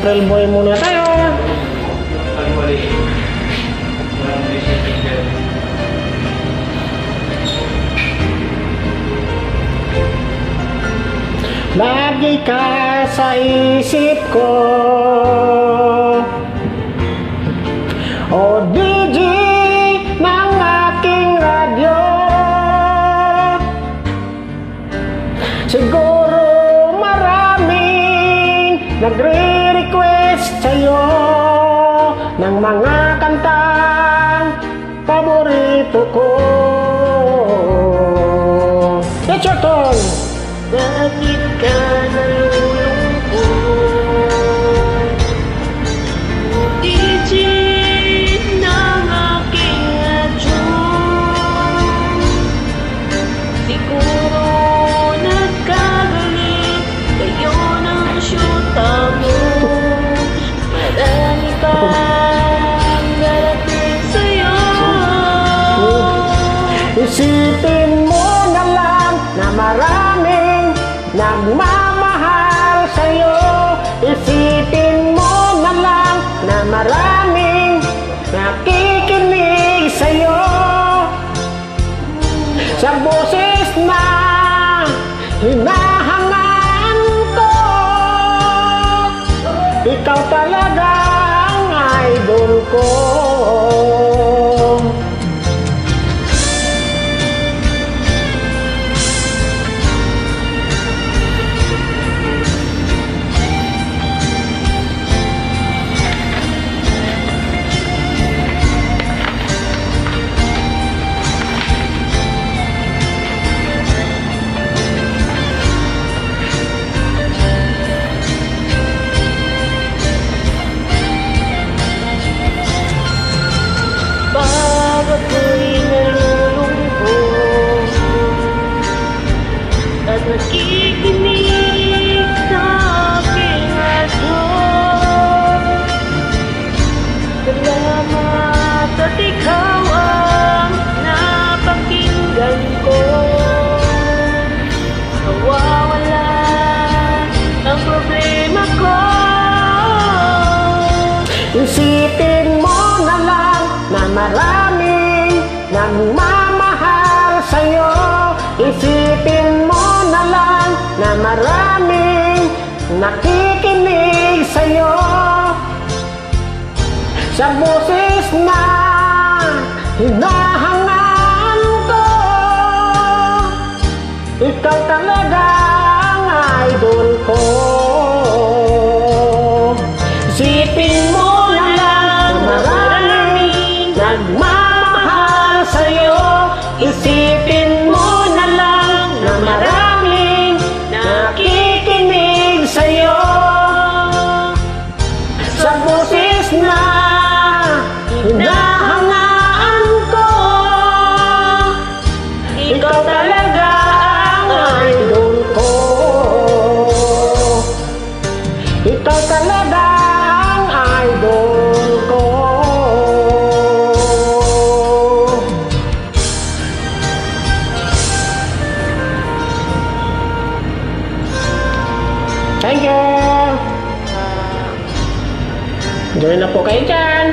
April Boy muna tayo. Lagi ka sa isip ko, o DJ ng aking radyo. Siguro maraming nagre-request sa'yo ng mga kantang paborito ko. It's your turn! Bakit ka nalulungkot? DJ ng aking radyo. Siguro nagkagalit kayo ng syuta mo. Marami pang darating sa'yo. Isipin mo na lang na maraming nagmamahal sa'yo. Isipin mo na lang na maraming nakikinig sa'yo. Sa boses na hinahangaan ko, ikaw talaga ang idol ko. Pag ako'y nalulungkot at nakikinig sa aking radyo, salamat at ikaw ang napakinggan ko. Nawawala ang problema ko. Isipin mo na lang na maraming nagmamahal sa'yo. Isipin mo na lang na maraming nakikinig sa'yo. Sa boses na hinahangaan ko, ikaw talaga ang idol ko. Isipin mo na lang na maraming nagmamahal sa'yo. Isipin mo na lang na maraming nakikinig sa'yo. Sa boses na hinahangaan ko, ikaw talaga ang idol ko. Ikaw talaga ang idol ko. Thank you. Join na po kayo dyan.